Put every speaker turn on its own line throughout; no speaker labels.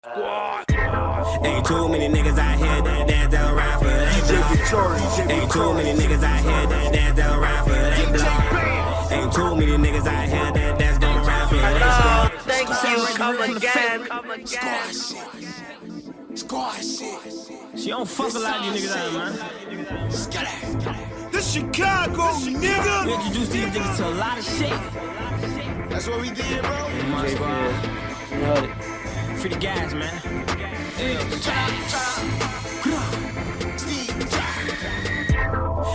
Ain't too many niggas out here that don't rap for they block. Ain't too many niggas out here that don't rap for they block. Ain't too many niggas out here that's gonna rap for they block.
Thank you, come again.
Squad shit.
She don't fuck a lot of these niggas out here, man.
This Chicago, nigga.
We introduced these niggas to a lot of shit.
That's what we did, bro.
My squad. Free the guys, man.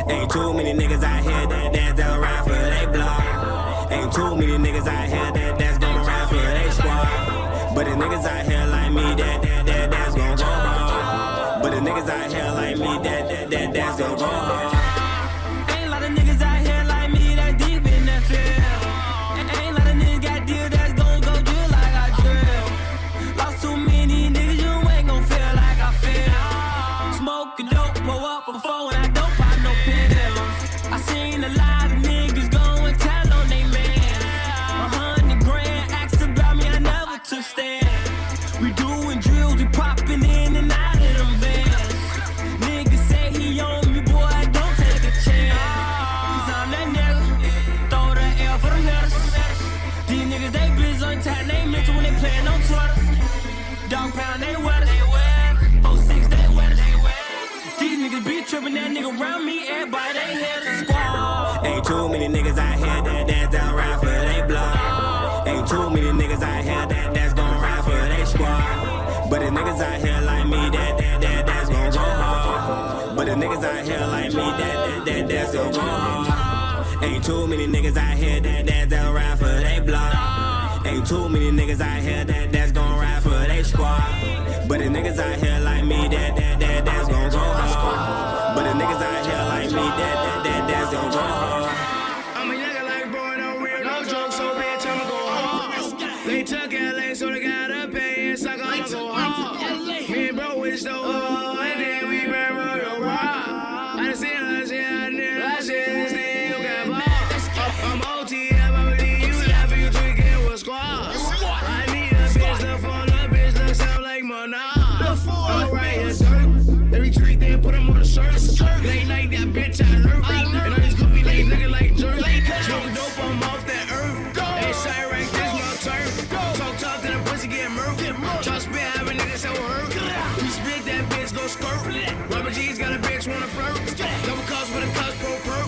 Ain't too many niggas out here that don't rap for they block. Ain't too many niggas out here that's gonna rap for they squad. But the niggas out here like me that's gonna go hard. But the niggas out here like me that's gonna go hard. Ain't a lot of niggas out here like me that deep in that field. Ain't a lot of niggas got deal that's gonna go drill like I drill. Lost too many niggas, you ain't gon' feel like I feel. Smoke and dope, pull up a phone, I don't pop no pills. I seen a lot of niggas go and tell on they man. 100 grand asked about me, I never took stand. We doing drills, we popping in and out of them vans. Niggas say he on me, boy, don't take a chance. Cause I'm that nigga, throw the L for them hitters. These niggas, they bitch on tap, they mental when they playin' on Twitter. Dog pound, they wet us. 4-6, they wet us. These niggas be trippin', that nigga around me, everybody, they hit a squad. Ain't too many niggas out here that don't rap for they block. Ain't too many niggas out here that's gon' rap for they squad. But the niggas out here like me that's gon' go hard. But the niggas out here like me that's gon' go hard. Ain't too many niggas out here that don't rap for they block. Ain't too many niggas out here that's gon' rap for they squad. But the niggas out here like me that's gon' go hard. But the niggas out here like me that's gon' go hard.
I'm a nigga like boy, no real, no joke, so bitch, I'ma go hard. They took LA, so they gotta pay it, suck, I'ma go hard. Me and bro, it's the war, and then we ran real raw. I done seen last year, last year, still got balls. I'm OTF, I believe you laughing, you tweaking with squad. I need a bitch, the phone, the bitch, look sound like monacco. Alright, yes, sir. Every treat, they put them on the shirt. Late night, that bitch, I lurk. And all these goofy ladies looking like jerk. Smoking dope, I'm off that earth. Hey, side rank, this my turn. Talk tough, then the pussy get murked. Try spit, have a nigga so hurt. We spit, that bitch go skirt. Rubber G's got a bitch wanna flirt. Double cups with a cuss pro perk.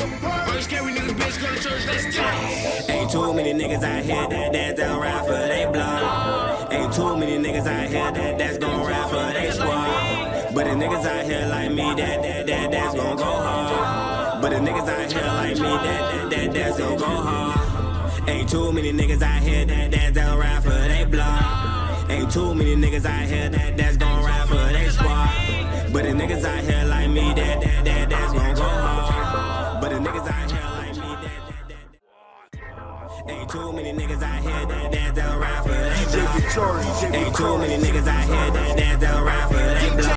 First carry niggas, bitch, go to church, let's go.
Ain't too many niggas out here that don't rap for they block. Ain't too many niggas out here that's gon' rap for they squad. But the niggas out here like me that's gon' go hard. But the niggas out here like me that's gon' go hard. Ain't too many niggas out here that don't rap for they block. Ain't too many niggas out here that's gon' rap for they squad. But the niggas out here like me that's gon' go hard. But the niggas out here like me ain't too many niggas out here that don't rap for they block. Ain't too many niggas out here that don't rap for they block.